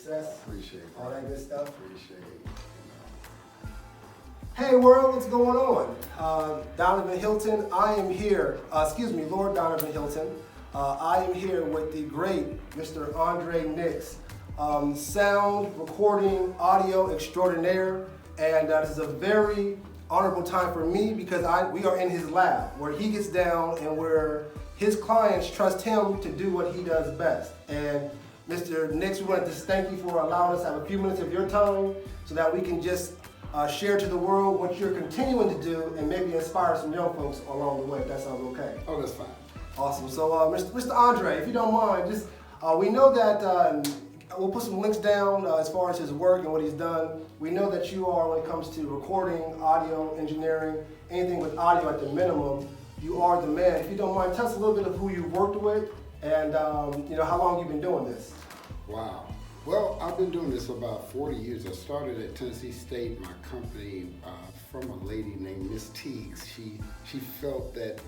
success. Appreciate it. All that good stuff. Appreciate it. Hey world, what's going on? Danavan Hylton, I am here, Lord Danavan Hylton. I am here with the great Mr. Andre Hicks, sound, recording, audio extraordinaire, and this is a very honorable time for me because we are in his lab where he gets down and where his clients trust him to do what he does best. And Mr. Hicks, we want to just thank you for allowing us to have a few minutes of your time so that we can just share to the world what you're continuing to do and maybe inspire some young folks along the way, if that sounds okay. Oh, that's fine. Awesome. So, Mr. Andre, if you don't mind, just we know that we'll put some links down as far as his work and what he's done. We know that you are, when it comes to recording, audio, engineering, anything with audio at the minimum, you are the man. If you don't mind, tell us a little bit of who you've worked with and how long you've been doing this. Wow. Well, I've been doing this for about 40 years. I started at Tennessee State, my company, from a lady named Miss Teagues. She felt that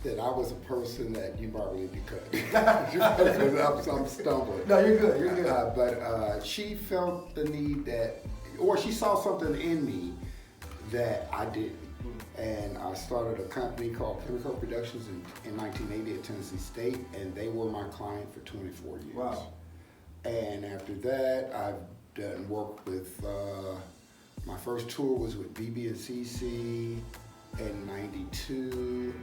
that I was a person that you probably need to cut. I'm stumbling. No, you're good. You're good. But she felt the need or she saw something in me that I didn't. And I started a company called Khemico Productions in 1980 at Tennessee State, and they were my client for 24 years. Wow. And after that, I've done work with, my first tour was with BB&CC in 92.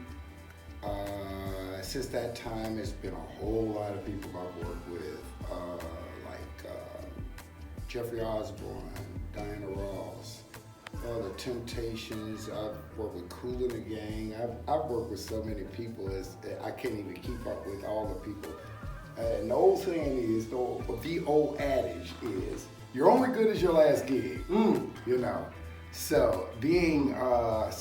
Since that time, it's been a whole lot of people I've worked with, like Jeffrey Osborne, Diana Ross, the Temptations. I've worked with Kool and the Gang. I've worked with so many people I can't even keep up with all the people. And the old saying is, the old adage is, you're only good as your last gig, you know. So being an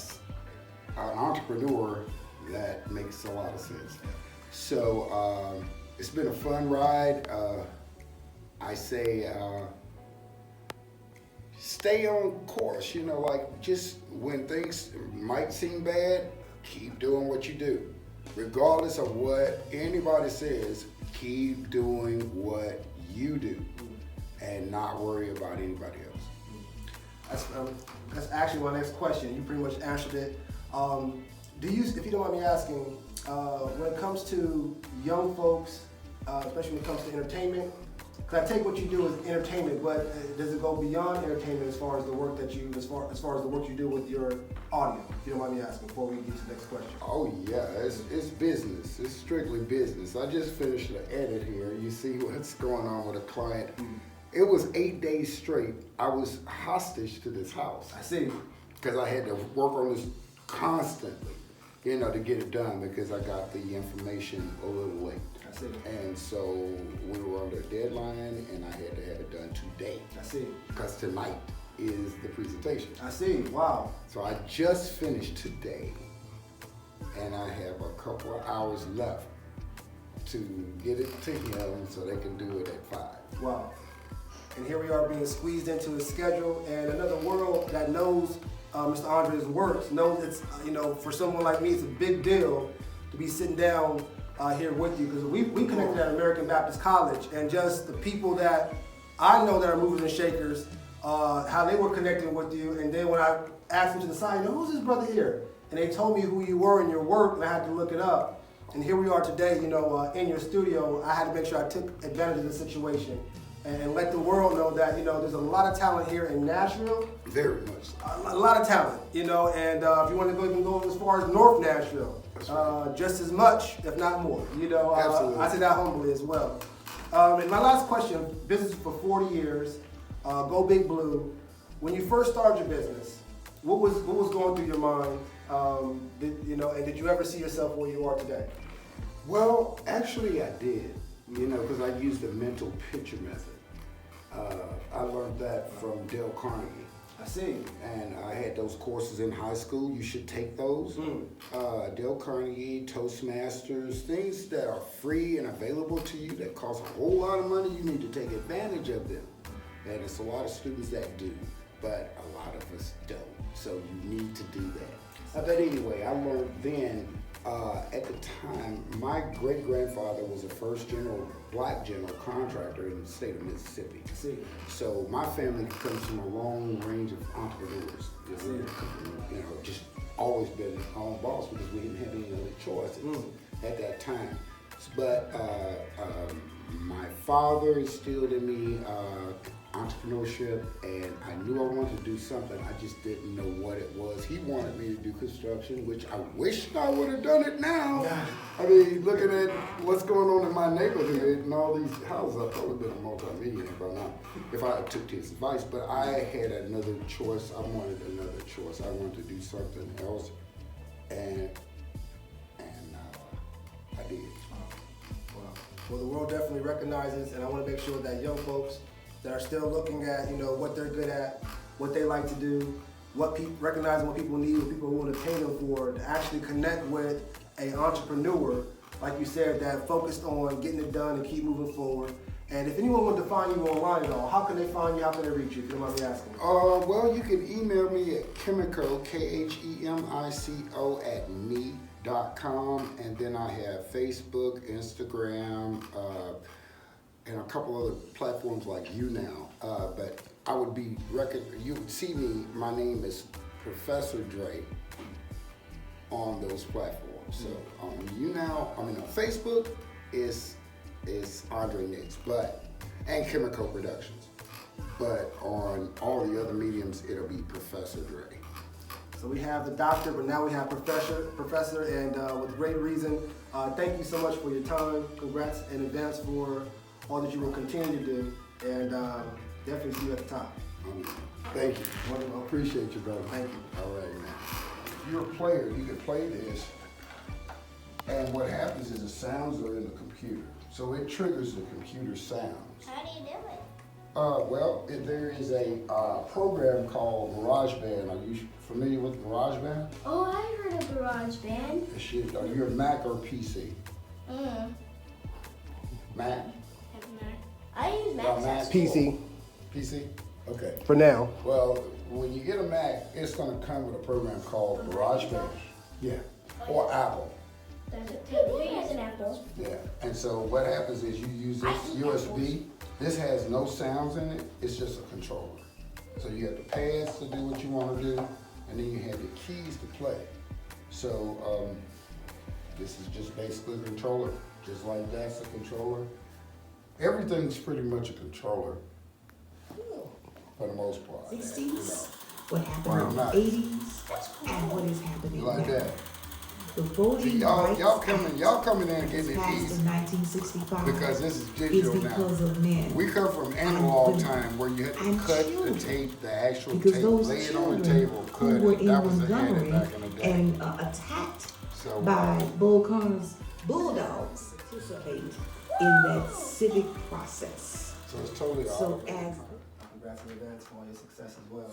entrepreneur, that makes a lot of sense. So it's been a fun ride. I say, stay on course, like just when things might seem bad, keep doing what you do. Regardless of what anybody says, keep doing what you do and not worry about anybody else. That's actually my next question. You pretty much answered it. If you don't mind me asking, when it comes to young folks, especially when it comes to entertainment, because I take what you do as entertainment, but does it go beyond entertainment as far as the work that you, as far as the work you do with your audio? If you don't mind me asking, before we get to the next question. Oh yeah, it's business. It's strictly business. I just finished the edit here. You see what's going on with a client. It was 8 days straight. I was hostage to this house. I see. Because I had to work on this constantly, to get it done because I got the information a little late. I see. And so we were under a deadline and I had to have it done today. I see. Because tonight is the presentation. I see. Wow. So I just finished today and I have a couple of hours left to get it to him so they can do it at 5. Wow. And here we are being squeezed into his schedule, and another world that knows Mr. Andre's works knows it's, for someone like me, it's a big deal to be sitting down here with you, because we connected at American Baptist College, and just the people that I know that are movers and shakers, how they were connecting with you, and then when I asked them to the side, who's this brother here? And they told me who you were in your work, and I had to look it up. And here we are today, in your studio. I had to make sure I took advantage of the situation and let the world know that, there's a lot of talent here in Nashville. Very much. A lot of talent, and if you want to go as far as North Nashville, right. Just as much, if not more, Absolutely. I say that humbly as well. And my last question, business for 40 years, Go Big Blue. When you first started your business, what was going through your mind, and did you ever see yourself where you are today? Well, actually I did, because I used the mental picture method. I learned that from Dale Carnegie. I see. And I had those courses in high school. You should take those. Dale Carnegie, Toastmasters, things that are free and available to you that cost a whole lot of money. You need to take advantage of them. And it's a lot of students that do, but a lot of us don't. So you need to do that. But anyway, I learned then At the time, my great-grandfather was the first black general contractor in the state of Mississippi. So my family comes from a long range of entrepreneurs. Just always been our own boss because we didn't have any other choices at that time. But my father instilled in me entrepreneurship, and I knew I wanted to do something. I just didn't know what it was. He wanted me to do construction, which I wish I would have done it now. I mean, looking at what's going on in my neighborhood and all these houses, I've probably been a multi-millionaire by now if I took his advice. But I had another choice. I wanted another choice. I wanted to do something else, and I did. Well, the world definitely recognizes, and I want to make sure that young folks that are still looking at, what they're good at, what they like to do, recognizing what people need, what people are willing to pay them for, to actually connect with an entrepreneur, like you said, that focused on getting it done and keep moving forward. And if anyone wanted to find you online at all, how can they find you? How can they reach you? If you don't mind me asking. Well, you can email me at Khemico, Khemico @me.com, and then I have Facebook, Instagram, and a couple other platforms like YouNow. But I would be you would see me. My name is Professor Dre on those platforms. So on YouNow, on Facebook is Andre Nix, and Khemico Productions. But on all the other mediums, it'll be Professor Dre. So we have the doctor, but now we have professor, and with great reason. Thank you so much for your time. Congrats in advance for all that you will continue to do, and definitely see you at the top. Thank you. I appreciate you, brother. Thank you. All right, man. If you're a player, you can play this, and what happens is the sounds are in the computer, so it triggers the computer sounds. How do you do it? There is a program called GarageBand. Are you familiar with GarageBand? Oh, I heard of GarageBand. Are you a Mac or PC? Mac? I use Mac. PC. PC? Okay. For now. Well, when you get a Mac, it's going to come with a program called GarageBand. Yeah. Or Apple. Who has an Apple? Yeah. And so what happens is you use this USB. This has no sounds in it. It's just a controller. So you have the pads to do what you want to do, and then you have the keys to play. So this is just basically a controller, just like that's a controller. Everything's pretty much a controller for the most part. 60s, what happened in the 80s, and what is happening You like now. that? The voting y'all rights come in there and get it passed easy in 1965 because this is is digital now. because of men. We come from analog time where you had to cut the tape, the actual Because tape, those lay it on the children table, cut who were it. in That was the Montgomery edit back in the day. and attacked So, by Bull Connor's Bulldogs participate in that civic process. so it's totally So all. as Congrats in advance for all your success as well.